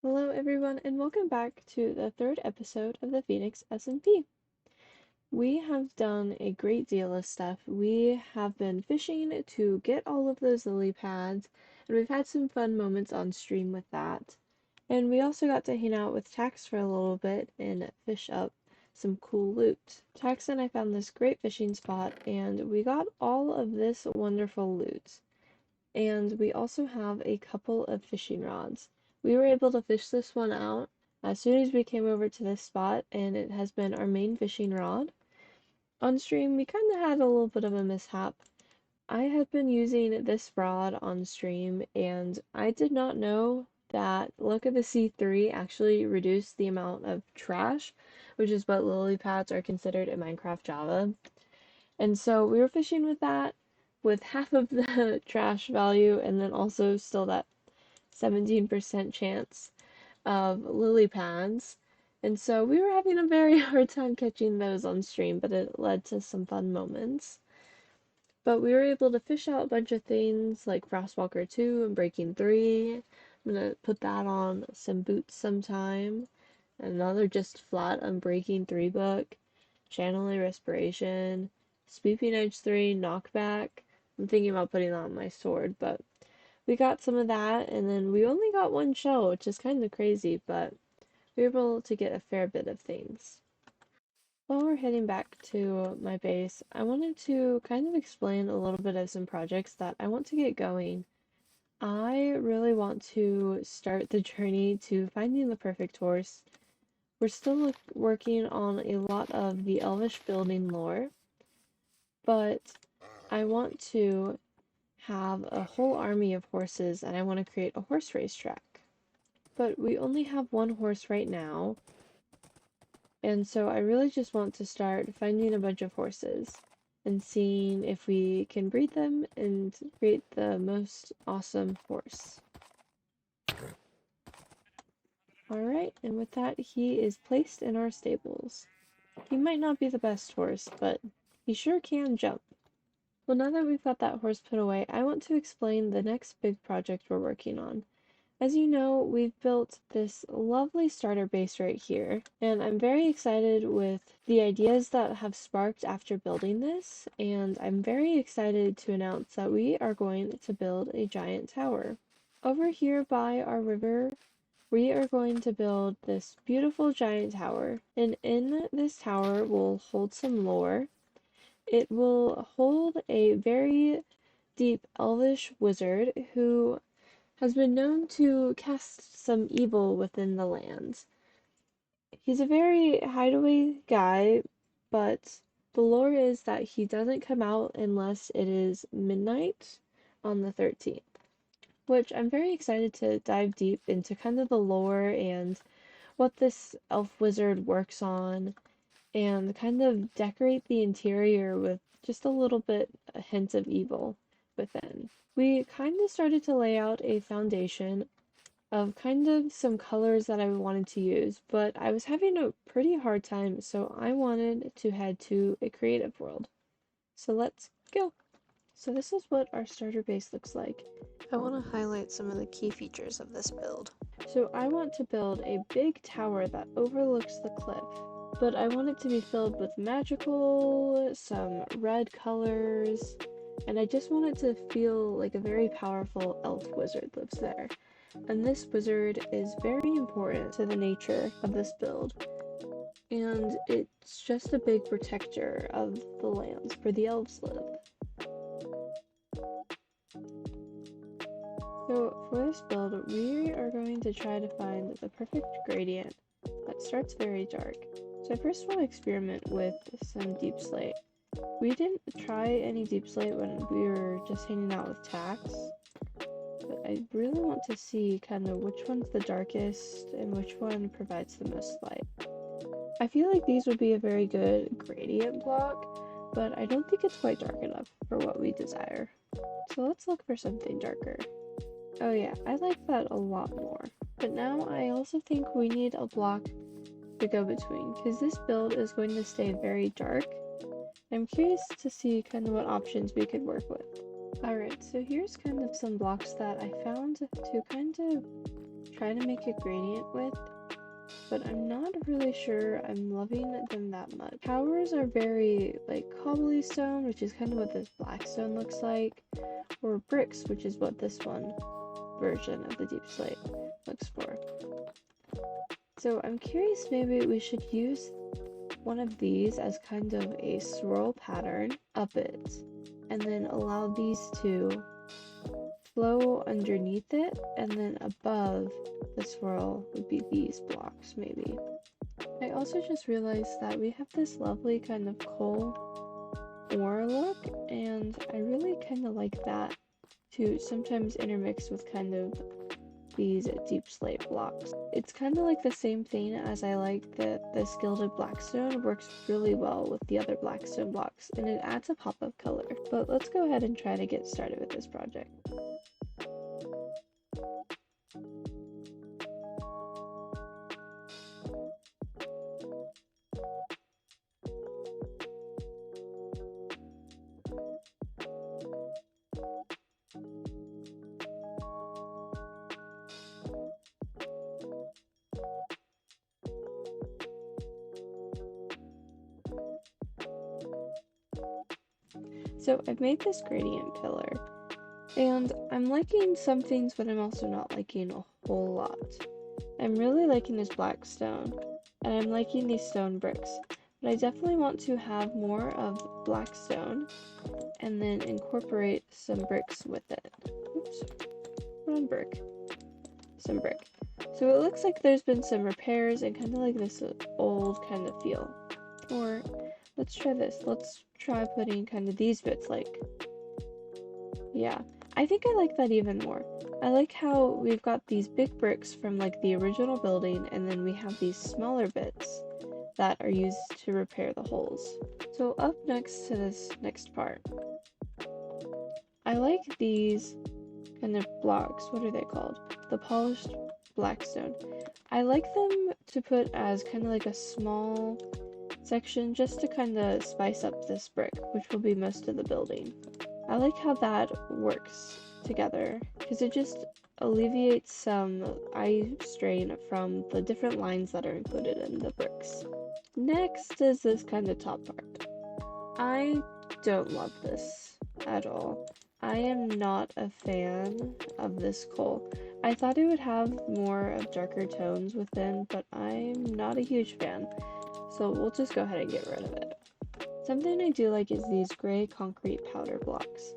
Hello everyone and welcome back to the third episode of the PhoenixSMP. We have done a great deal of stuff. We have been fishing to get all of those lily pads, and we've had some fun moments on stream with that. And we also got to hang out with Tax for a little bit and fish up some cool loot. Tax and I found this great fishing spot and we got all of this wonderful loot. And we also have a couple of fishing rods. We were able to fish this one out as soon as we came over to this spot, and it has been our main fishing rod. On stream, we kind of had a little bit of a mishap. I had been using this rod on stream, and I did not know that Look at the C3 actually reduced the amount of trash, which is what lily pads are considered in Minecraft Java. And so we were fishing with that with half of the trash value and then also still that 17% chance of lily pads. And so we were having a very hard time catching those on stream, but it led to some fun moments. But we were able to fish out a bunch of things like Frostwalker 2 and Breaking 3. I'm gonna put that on some boots sometime. Another just flat Unbreaking 3 book. Channel Respiration. Sweeping Edge 3, Knockback. I'm thinking about putting that on my sword, but we got some of that, and then we only got one shell, which is kind of crazy, but we were able to get a fair bit of things. While we're heading back to my base, I wanted to kind of explain a little bit of some projects that I want to get going. I really want to start the journey to finding the perfect horse. We're still working on a lot of the Elvish building lore, but I want to have a whole army of horses and I want to create a horse race track. But we only have one horse right now, and so I really just want to start finding a bunch of horses and seeing if we can breed them and create the most awesome horse. Alright, and with that, he is placed in our stables. He might not be the best horse, but he sure can jump. Well, now that we've got that horse put away, I want to explain the next big project we're working on. As you know, we've built this lovely starter base right here, and I'm very excited with the ideas that have sparked after building this, and I'm very excited to announce that we are going to build a giant tower. Over here by our river, we are going to build this beautiful giant tower, and in this tower will hold some lore. It will hold a very deep elvish wizard who has been known to cast some evil within the lands. He's a very hideaway guy, but the lore is that he doesn't come out unless it is midnight on the 13th, which I'm very excited to dive deep into kind of the lore and what this elf wizard works on and kind of decorate the interior with just a little bit a hint of evil within. We kind of started to lay out a foundation of kind of some colors that I wanted to use, but I was having a pretty hard time, so I wanted to head to a creative world. So let's go. So this is what our starter base looks like. I want to highlight some of the key features of this build. So I want to build a big tower that overlooks the cliff, but I want it to be filled with magical, some red colors, and I just want it to feel like a very powerful elf wizard lives there. And this wizard is very important to the nature of this build. And it's just a big protector of the lands where the elves live. So for this build, we are going to try to find the perfect gradient that starts very dark. So I first want to experiment with some deep slate. We didn't try any deep slate when we were just hanging out with Tax, but I really want to see kind of which one's the darkest and which one provides the most light. I feel like these would be a very good gradient block, but I don't think it's quite dark enough for what we desire. So let's look for something darker. Oh yeah, I like that a lot more. But now I also think we need a block to go between, because this build is going to stay very dark. I'm curious to see kind of what options we could work with. Alright, so here's kind of some blocks that I found to kind of try to make a gradient with, but I'm not really sure I'm loving them that much. Towers are very like cobblestone, which is kind of what this blackstone looks like, or bricks, which is what this one version of the deep slate looks for. So I'm curious, maybe we should use one of these as kind of a swirl pattern up it, and then allow these to flow underneath it, and then above the swirl would be these blocks maybe. I also just realized that we have this lovely kind of coal ore look, and I really kind of like that to sometimes intermix with kind of these deep slate blocks. It's kind of like the same thing as I like that this gilded blackstone works really well with the other blackstone blocks, and it adds a pop of color. But let's go ahead and try to get started with this project. So I've made this gradient pillar, and I'm liking some things, but I'm also not liking a whole lot. I'm really liking this black stone, and I'm liking these stone bricks, but I definitely want to have more of black stone, and then incorporate some bricks with it. Oops, wrong brick. Some brick. So it looks like there's been some repairs and kind of like this old kind of feel. Or let's try this. Let's try putting kind of these bits like, yeah, I think I like that even more. I like how we've got these big bricks from like the original building, and then we have these smaller bits that are used to repair the holes. So up next to this next part, I like these kind of blocks. What are they called? The polished blackstone. I like them to put as kind of like a small section just to kind of spice up this brick, which will be most of the building. I like how that works together because it just alleviates some eye strain from the different lines that are included in the bricks. Next is this kind of top part. I don't love this at all. I am not a fan of this coal. I thought it would have more of darker tones within, but I'm not a huge fan. So we'll just go ahead and get rid of it. Something I do like is these gray concrete powder blocks.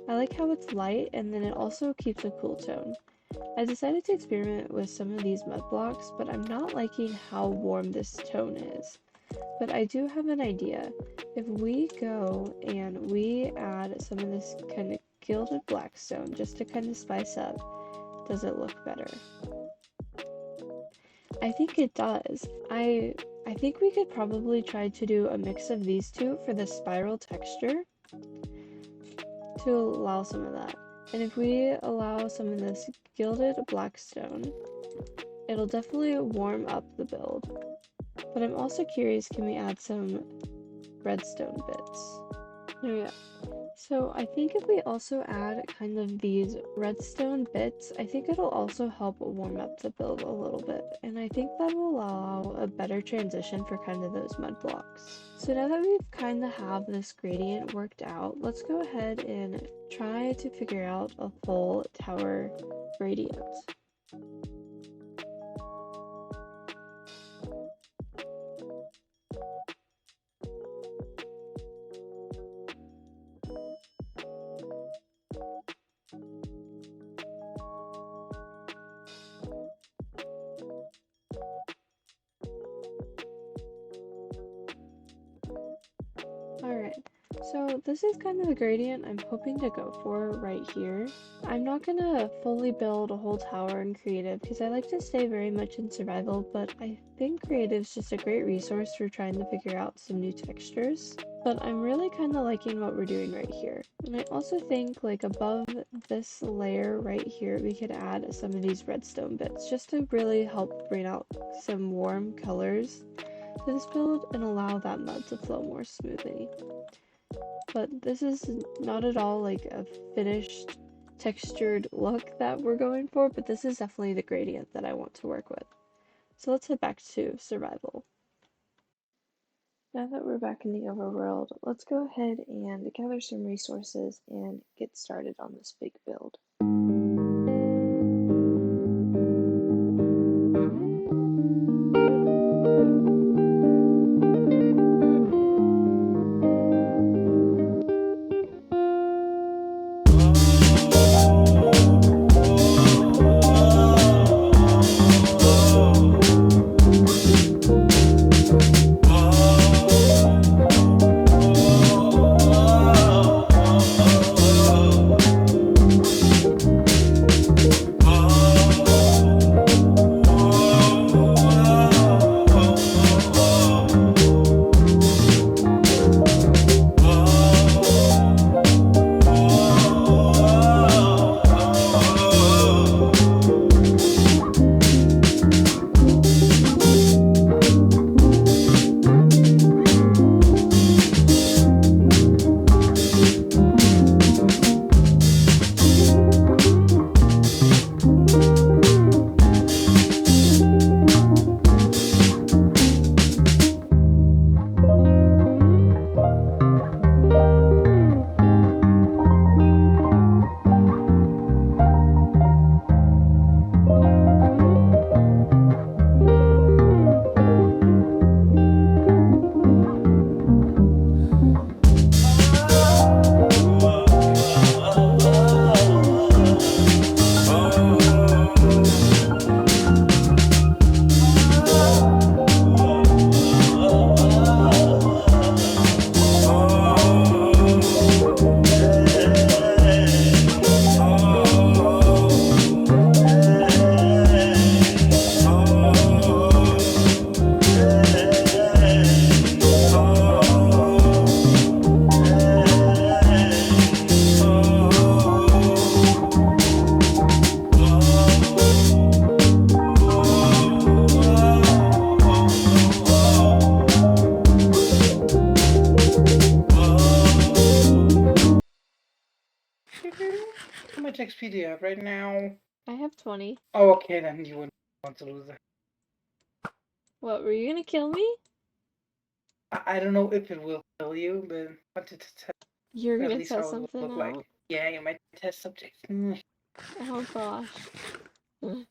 I like how it's light and then it also keeps a cool tone. I decided to experiment with some of these mud blocks, but I'm not liking how warm this tone is. But I do have an idea. If we go and we add some of this kind of gilded blackstone just to kind of spice up, does it look better? I think it does. I think we could probably try to do a mix of these two for the spiral texture to allow some of that. And if we allow some of this gilded blackstone, it'll definitely warm up the build. But I'm also curious, can we add some redstone bits? There we go. So I think if we also add kind of these redstone bits, I think it'll also help warm up the build a little bit. And I think that will allow a better transition for kind of those mud blocks. So now that we've kind of have this gradient worked out, let's go ahead and try to figure out a full tower gradient. Alright, so this is kind of the gradient I'm hoping to go for right here. I'm not gonna fully build a whole tower in creative because I like to stay very much in survival, but I think creative is just a great resource for trying to figure out some new textures. But I'm really kind of liking what we're doing right here. And I also think like above this layer right here, we could add some of these redstone bits just to really help bring out some warm colors to this build and allow that mud to flow more smoothly. But this is not at all like a finished textured look that we're going for, but this is definitely the gradient that I want to work with. So let's head back to survival. Now that we're back in the overworld, let's go ahead and gather some resources and get started on this big build. How much XP do you have right now? I have 20. Oh, okay, then you wouldn't want to lose it. What, were you gonna kill me? I don't know if it will kill you, but I wanted to test You're at gonna least how test it would something look like. out? Yeah, you're my test subject. Oh gosh. Can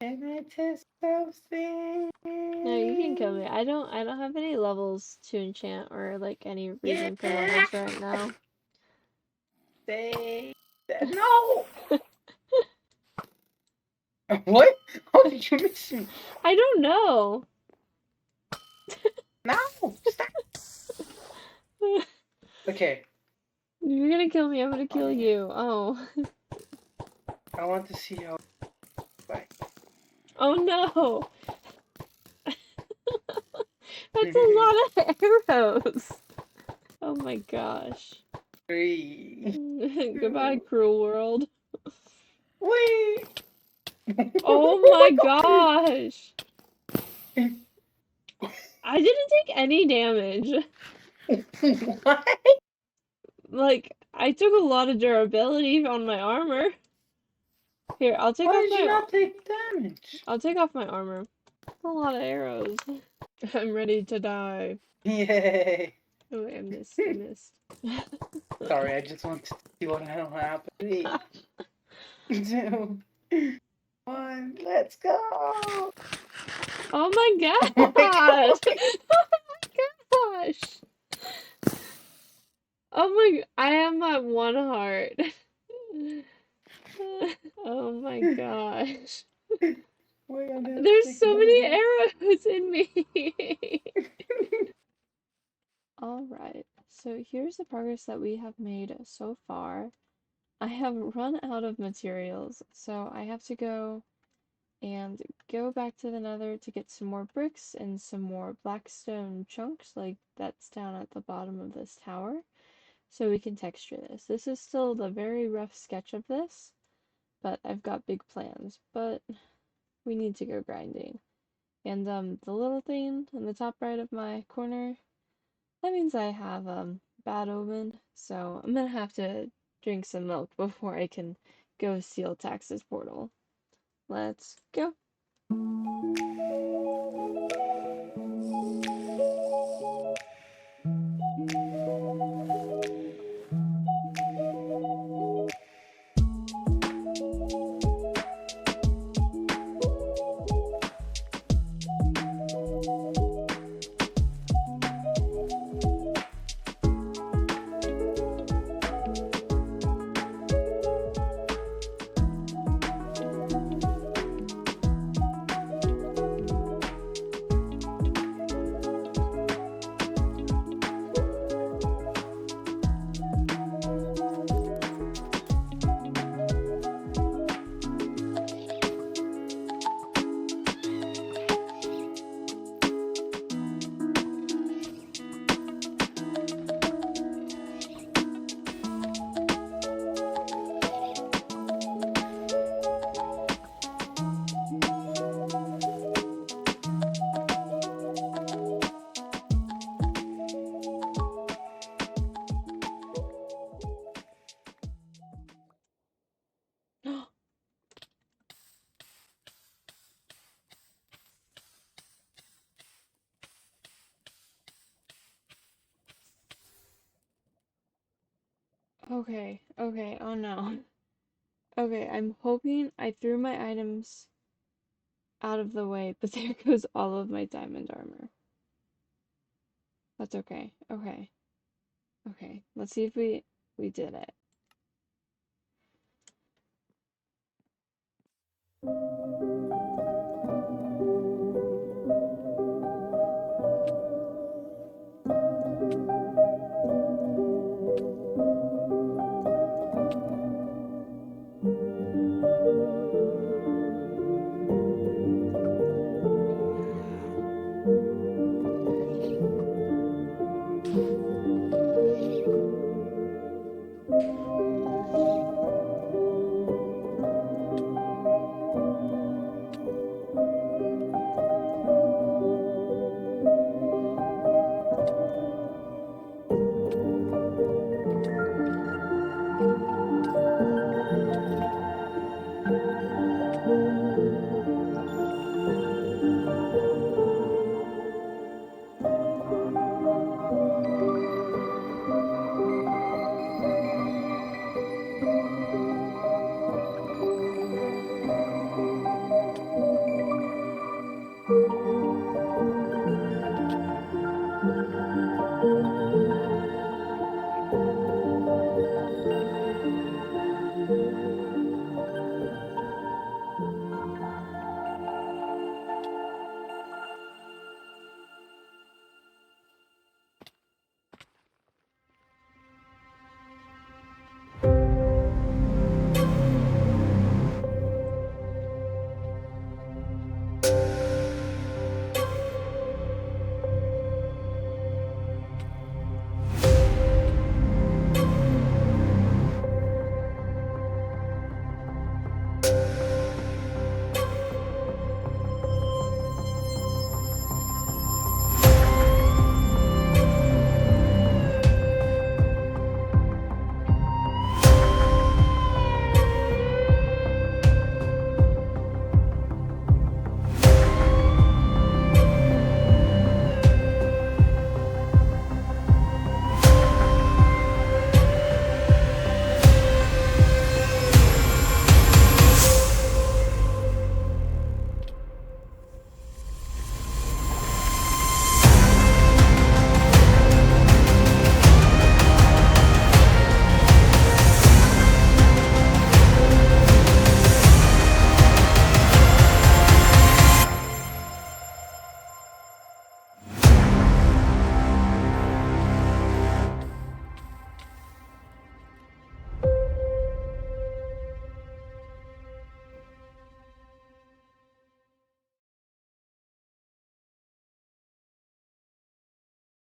I test something? No, you can kill me. I don't have any levels to enchant or like any reason for Yeah. levels right now. Say that. No! What? How did you miss me? I don't know. No! Stop! Okay. You're gonna kill me, I'm gonna kill you. Oh. I want to see how. Oh no! That's a lot of arrows! Oh my gosh. 3. Goodbye, cruel world. Wait! Oh my gosh! I didn't take any damage. What? Like, I took a lot of durability on my armor. Here, I'll take How off did you my not take damage? I'll take off my armor. A lot of arrows. I'm ready to die. Yay! Oh wait, I missed. Sorry, I just want to see what will happen. 3, 2, 1, let's go! Oh my gosh! Oh my god! Oh my gosh! Oh my, I am at 1 heart. Oh my gosh. There's so many arrows in me. Alright, so here's the progress that we have made so far. I have run out of materials, so I have to go back to the Nether to get some more bricks and some more blackstone chunks like that's down at the bottom of this tower, so we can texture this. This is still the very rough sketch of this, but I've got big plans, but we need to go grinding. And the little thing in the top right of my corner, that means I have bad omen, so I'm gonna have to drink some milk before I can go steal Tax's portal. Let's go. Okay, okay, oh no. Okay, I'm hoping I threw my items out of the way, but there goes all of my diamond armor. That's okay. Okay. Okay. Let's see if we did it.